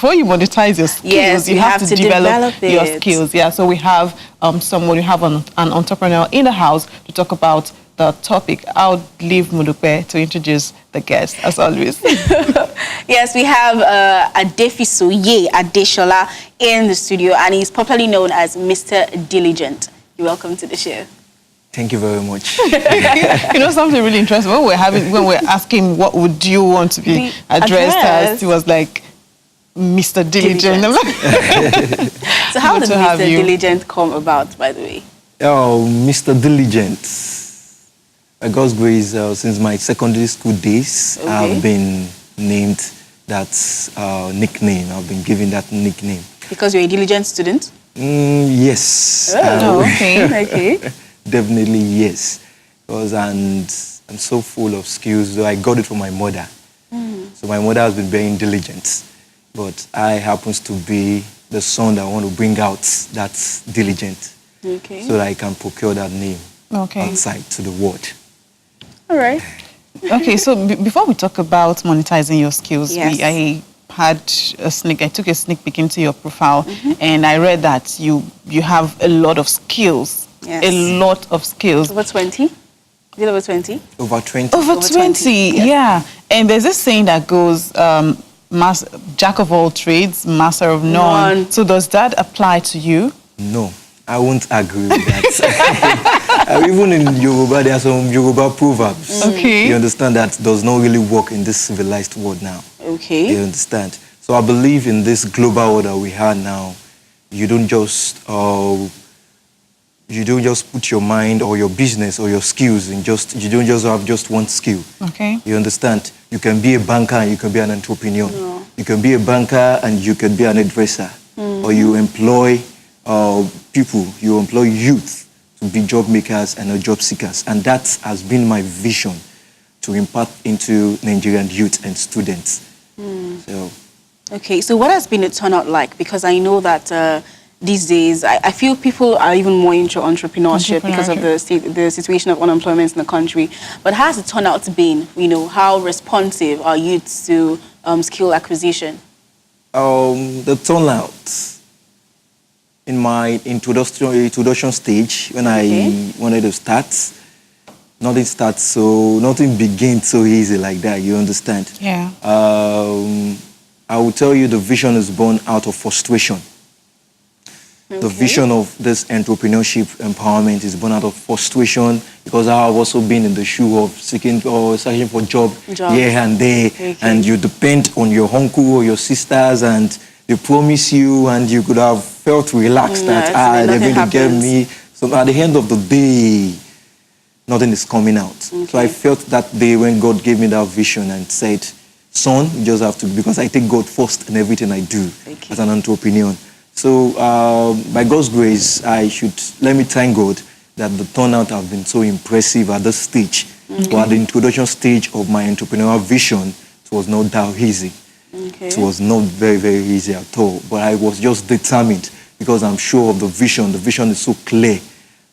before you monetize your skills, yes, you have to develop your it. skills. Yeah, so we have you have an entrepreneur in the house to talk about the topic. I'll leave Modupe to introduce the guest, as always. Yes, we have Adefisoye Adeshola in the studio, and he's popularly known as Mr. Diligent. You're welcome to the show. Thank you very much. You know, something really interesting. When we're asking what would you want to be addressed as, he was like, Mr. Diligent. So how did Mr. Diligent come about, by the way? Oh, Mr. Diligent. By God's grace, since my secondary school days, okay, I've been named that nickname. I've been given that nickname. Because you're a diligent student? Yes. Oh, okay. Okay. Definitely yes. Because I'm so full of skills, though I got it from my mother. So my mother has been very diligent. But I happens to be the son that I want to bring out that's diligent. Okay. So that I can procure that name outside to the world. All right. Okay, so before we talk about monetizing your skills, yes, I took a sneak peek into your profile, and I read that you have a lot of skills. Yes. A lot of skills. Over 20? Is it over 20? Over 20. Over 20, yes. Yeah. And there's this saying that goes, jack of all trades, master of none. So does that apply to you? No, I won't agree with that. Even in Yoruba, there are some Yoruba proverbs. Okay. You understand that does not really work in this civilized world now. Okay. You understand? So I believe in this global order we have now, you don't just put your mind or your business or your skills in you don't just have just one skill. Okay. You understand? You can be a banker and you can be an entrepreneur. No. You can be a banker and you can be an hairdresser. Or you employ people, you employ youth to be job makers and job seekers. And that has been my vision to impart into Nigerian youth and students. So. Okay, so what has been the turnout like? Because I know that these days, I feel people are even more into entrepreneurship because of the situation of unemployment in the country. But how has the turnout been? You know, how responsive are youths to skill acquisition? The turnout in my introduction stage, when I wanted to start, nothing begins so easy like that, you understand? Yeah. I will tell you the vision is born out of frustration. The vision of this entrepreneurship empowerment is born out of frustration because I have also been in the shoe of searching for job here and there, and you depend on your uncle or your sisters, and they promise you, and you could have felt relaxed that they're going to get me. So at the end of the day, nothing is coming out. So I felt that day when God gave me that vision and said, son, you just have to, because I take God first in everything I do as an entrepreneur. So by God's grace, let me thank God that the turnout have been so impressive at this stage. But at the introduction stage of my entrepreneurial vision, it was not that easy. It was not very, very easy at all. But I was just determined because I'm sure of the vision. The vision is so clear.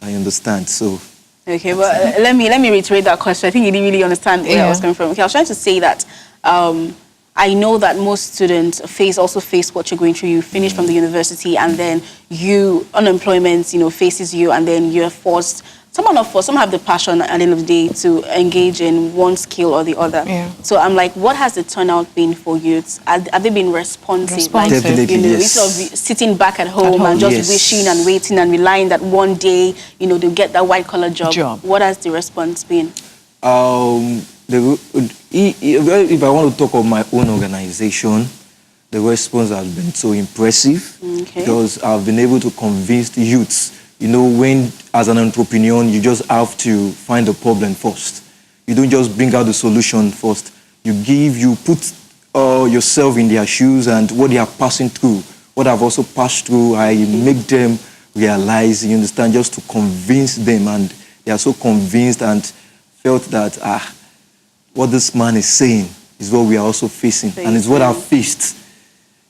I understand. So. Okay, well, let me reiterate that question. I think you didn't really understand where I was coming from. Okay, I was trying to say that I know that most students also face what you're going through. You finish from the university, and then unemployment, faces you, and then you're forced. Some are not forced. Some have the passion at the end of the day to engage in one skill or the other. Yeah. So I'm like, what has the turnout been for youths? Have they been responsive? Definitely, yes. Instead of sitting back at home and just wishing and waiting and relying that one day, they'll get that white-collar job. What has the response been? If I want to talk of my own organization, the response has been so impressive because I've been able to convince the youths. When as an entrepreneur, you just have to find the problem first. You don't just bring out the solution first. You put yourself in their shoes and what they are passing through. What I've also passed through, I make them realize, you understand, just to convince them, and they are so convinced and felt that what this man is saying is what we are also facing, and it's what I've faced.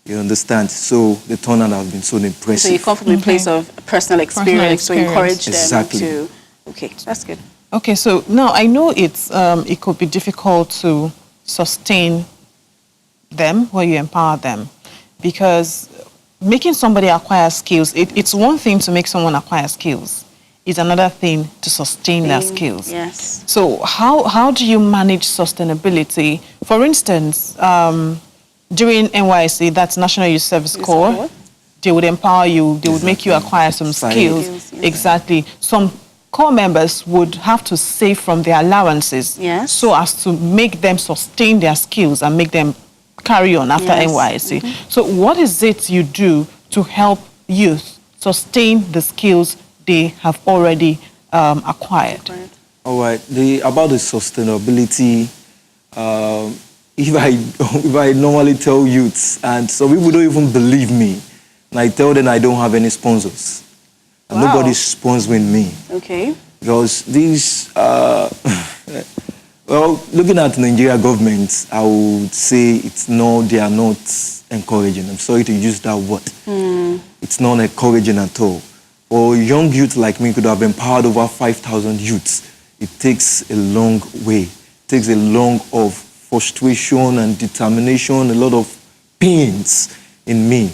You understand? So the turnout has been so impressive. So you come from a place of personal experience to encourage them to... Okay, that's good. Okay, so now I know it could be difficult to sustain them when you empower them. because making somebody acquire skills, it's one thing to make someone acquire skills. It's another thing to sustain their skills. Yes. So how do you manage sustainability? For instance, during NYSC, that's National Youth Service Corps, they would empower you, they would make you acquire some skills. Yes. Exactly. Some core members would have to save from their allowances so as to make them sustain their skills and make them carry on after NYSC. So what is it you do to help youth sustain the skills they have already acquired? All right. About the sustainability, if I normally tell youths, and some people don't even believe me, and I tell them I don't have any sponsors. And nobody's sponsoring me. Okay. Because these, well, looking at Nigeria government, I would say they are not encouraging. I'm sorry to use that word. It's not encouraging at all. For young youth like me could have empowered over 5,000 youths. It takes a long way. It takes a long of frustration and determination, a lot of pains in me.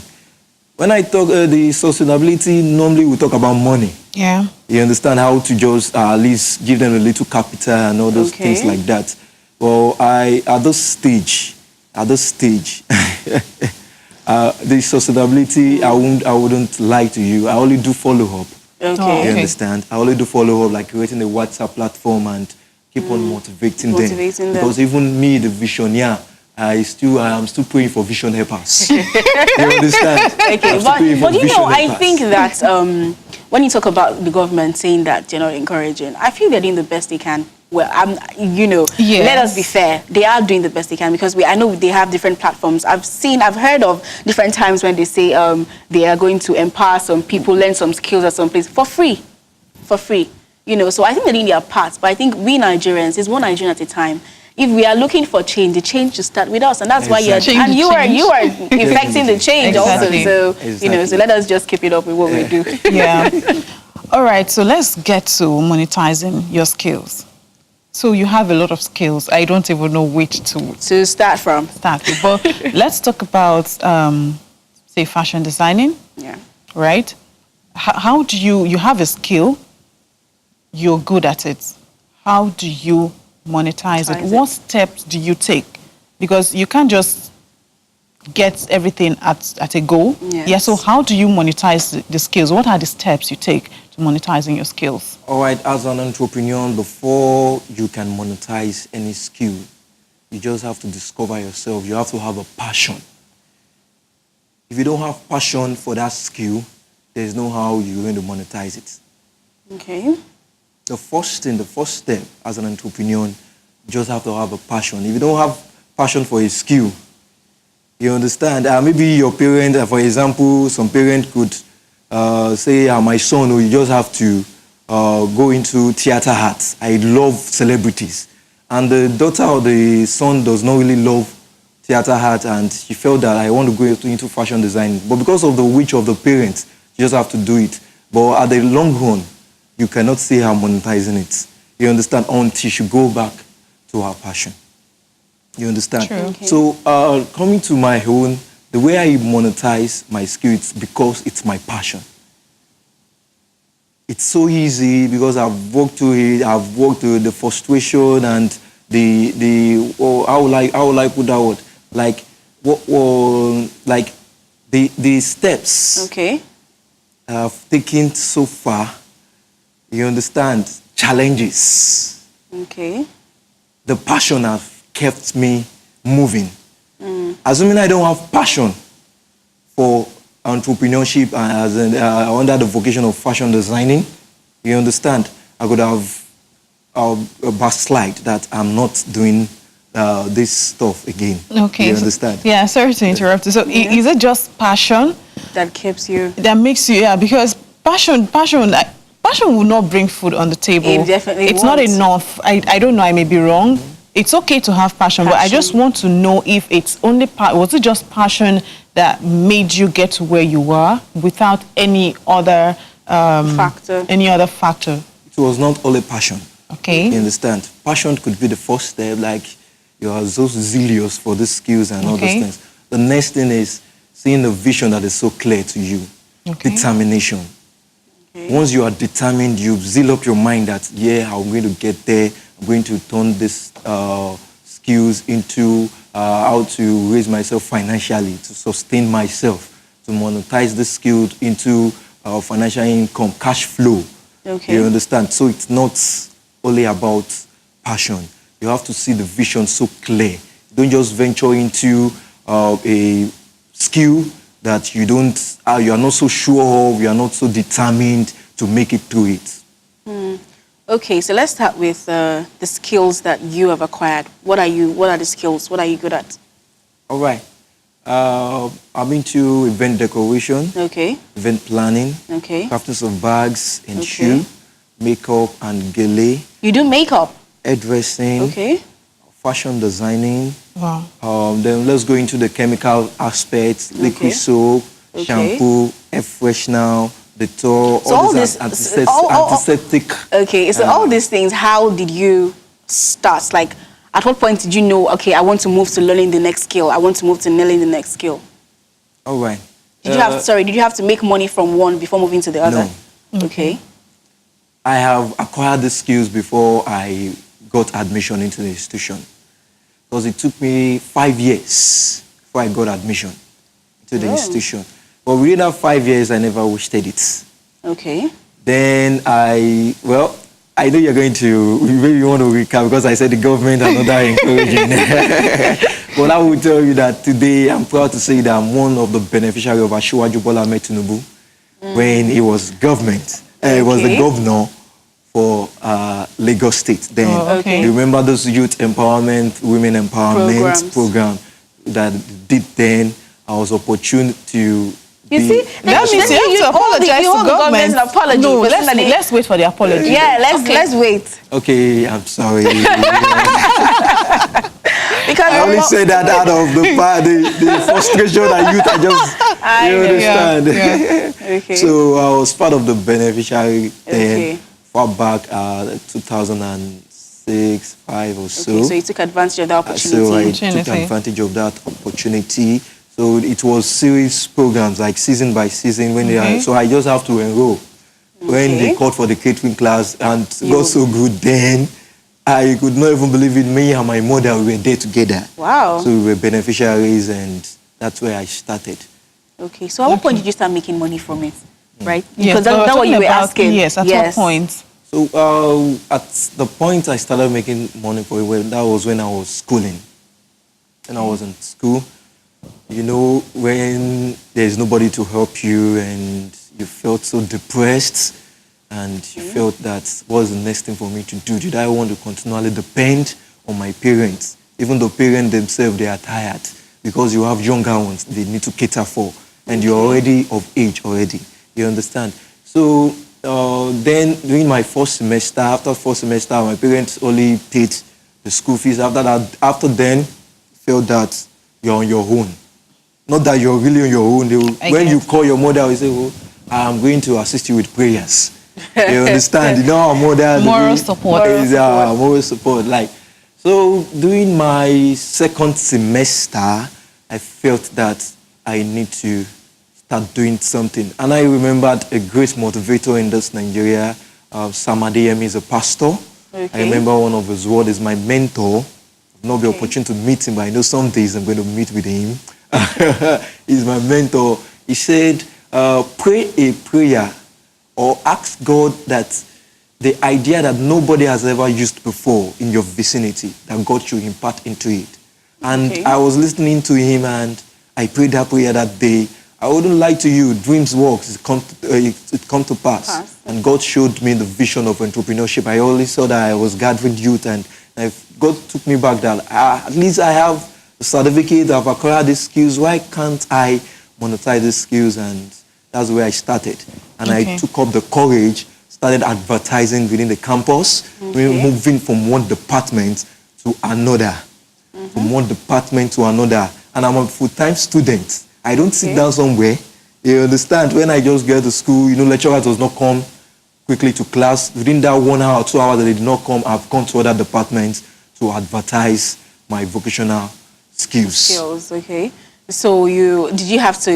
When I talk the sustainability, normally we talk about money. Yeah. You understand how to just at least give them a little capital and all those things like that. Well, at this stage, the sustainability, I wouldn't lie to you. I only do follow up. Okay. You understand? I only do follow up, like creating a WhatsApp platform and keep on motivating them. Because even me, the visionaire, I am still praying for vision helpers. You understand? Okay, but you know, I think that when you talk about the government saying that they're not encouraging, I feel they're doing the best they can. Well, let us be fair. They are doing the best they can because I know they have different platforms. I've heard of different times when they say they are going to empower some people, learn some skills at some place for free. You know, so I think they're doing their part. But I think we Nigerians, it's one Nigerian at a time. If we are looking for change, the change should start with us, and that's why you are effecting the change also. So you know, so let us just keep it up with what we do. Yeah. All right. So let's get to monetizing your skills. So you have a lot of skills. I don't even know which to start from. But let's talk about say fashion designing. Yeah. Right. How do you have a skill? You're good at it. How do you monetize it? What steps do you take? Because you can't just get everything at a go. Yes. Yeah, so how do you monetize the skills? What are the steps you take to monetizing your skills? All right, as an entrepreneur, before you can monetize any skill, you just have to discover yourself. You have to have a passion. If you don't have passion for that skill, there's no how you're going to monetize it. Okay. The first step as an entrepreneur, you just have to have a passion. If you don't have passion for a skill, you understand? Maybe your parent, for example, some parent could say, my son, you just have to go into theater arts. I love celebrities. And the daughter or the son does not really love theater art, and she felt that I want to go into fashion design. But because of the wish of the parents, you just have to do it. But at the long run, you cannot see her monetizing it. You understand? Until she go back to her passion. You understand? True. Okay. So coming to my own, the way I monetize my skill, it's because it's my passion. It's so easy because I've worked through it. I've worked through the frustration and how will I put that word? Like the steps. Okay. I've taken so far. You understand? Challenges. Okay. The passion have kept me moving. Assuming I don't have passion for entrepreneurship under the vocation of fashion designing, you understand? I could have a backslide that I'm not doing this stuff again. Okay. You understand? Yeah, sorry to interrupt you. So is it just passion that keeps you? That makes you, because passion will not bring food on the table. It definitely It's won't. not enough. I don't know, I may be wrong. It's okay to have passion, but I just want to know if it's only was it just passion that made you get to where you were without any other factor? It was not only passion. Okay. You understand? Passion could be the first step, like you are so zealous for these skills and all those things. The next thing is seeing the vision that is so clear to you. Okay. Determination. Okay. Once you are determined, you zeal up your mind that, yeah, I'm going to get there. I'm going to turn this skills into how to raise myself financially, to sustain myself, to monetize the skills into financial income, cash flow. Okay. You understand? So it's not only about passion. You have to see the vision so clear. Don't just venture into a skill that you are not so sure of, you are not so determined to make it through it. Okay, so let's start with the skills that you have acquired. What are the skills? What are you good at? All right. I'm into event decoration. Okay. Event planning. Okay. Crafting of bags and shoe, makeup and gele. You do makeup? Hairdressing. Okay. Fashion designing. Wow. Then let's go into the chemical aspects. Liquid soap, shampoo, air freshener, Dettol, so all these antiseptic. Okay, so all these things, how did you start? Like, at what point did you know, okay, I want to move to learning the next skill. I want to move to nailing the next skill. All right. Did you have to make money from one before moving to the other? No. Okay. I have acquired the skills before I got admission into the institution. Because it took me 5 years before I got admission to the institution. But within that 5 years, I never wasted it. Okay. Then I know you're going to, maybe you want to recap because I said the government are not that encouraging. But I will tell you that today I'm proud to say that I'm one of the beneficiaries of Asiwaju Bola Ahmed Tinubu when he was government. He was the governor for Lagos State then. You remember those youth empowerment, women empowerment program that did then? I was opportune to you see, that means you have to apologize to government. No, let's wait for the apology. Yeah, let's wait. Okay, I'm sorry. Because I only say that out of the frustration that youth are just, you understand. Yeah. Okay. So I was part of the beneficiary then, far back 2006, 5 or so. Okay, so you took advantage of that opportunity. So I took advantage of that opportunity. So it was series programs, like season by season. So I just have to enroll. When they called for the catering class and got so good then, I could not even believe it. Me and my mother, we were there together. Wow. So we were beneficiaries and that's where I started. Okay, so at what point did you start making money from it, right? Yes, because that's what you were asking. Yes, at what point? So at the point I started making money for it, that was when I was schooling. When I was in school. You know, when there's nobody to help you and you felt so depressed and you felt that what's the next thing for me to do? Did I want to continually depend on my parents? Even though parents themselves, they are tired because you have younger ones they need to cater for and you're already of age already. You understand? So then during my after first semester, my parents only paid the school fees. After then, felt that you're on your own. Not that you're really on your own. When you call your mother, you say, well, I'm going to assist you with prayers. You understand? You know our mother... Moral support. Moral support. So during my second semester, I felt that I need to start doing something. And I remembered a great motivator in this Nigeria. Sam Adeyemi is a pastor. I remember one of his words is my mentor. Not the opportunity to meet him, but I know some days I'm going to meet with him. He's my mentor. He said, pray a prayer or ask God that the idea that nobody has ever used before in your vicinity, that God should impart into it. And I was listening to him and I prayed that prayer that day. I wouldn't lie to you, dreams works, it come to pass. And God showed me the vision of entrepreneurship. I always saw that I was gathering youth and God took me back that at least I have a certificate, I've acquired these skills. Why can't I monetize these skills? And that's where I started. And I took up the courage, started advertising within the campus, moving from one department to another. From one department to another. And I'm a full-time student. I don't sit down somewhere. You understand? When I just get to school, lecturers does not come quickly to class. Within that 1 hour or 2 hours that they did not come, I've gone to other departments to advertise my vocational skills. Okay. So did you have to,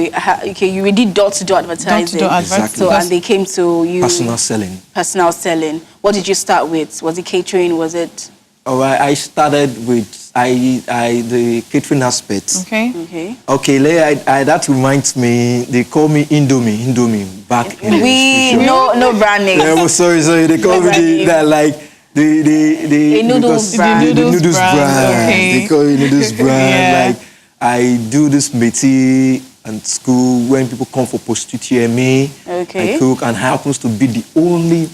you did door-to-door advertising. Door-to-door advertising. So, and they came to you. Personal selling. Personal selling. What did you start with? Was it catering? Was it? Oh, I started with the catering aspect. Okay. Okay, that reminds me, they call me Indomie back in the institution. No brand name. Yeah, sorry, they call me that, like, the noodles brand. The noodles brand. Okay. They call it noodles brand. Yeah. Like, I do this métier at school when people come for post-UTME. Okay. I cook, and happens to be the only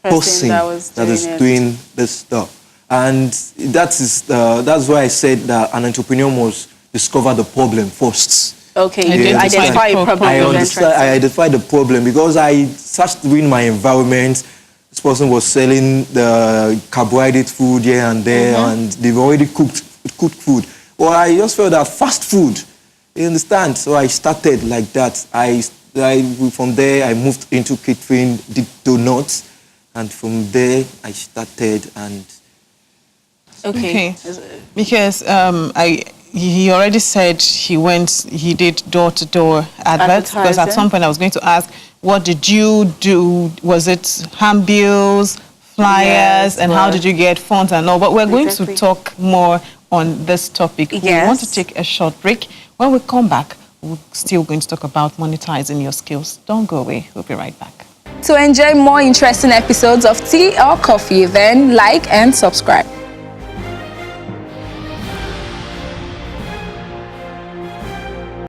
person that is doing this stuff. And that's why I said that an entrepreneur must discover the problem first. Okay, you identify a problem. I identify the problem because I searched within my environment. This person was selling the carbohydrate food here and there, and they've already cooked food. Well, I just felt that fast food, you understand? So I started like that. From there, I moved into catering, did donuts, and from there, I started and... Okay. Because he already said he did door-to-door adverts, because at some point I was going to ask, what did you do? Was it handbills, flyers, and how did you get funds and all? But we're going to talk more on this topic. Yes. We want to take a short break. When we come back, we're still going to talk about monetizing your skills. Don't go away. We'll be right back. To enjoy more interesting episodes of Tea or Coffee, then like and subscribe.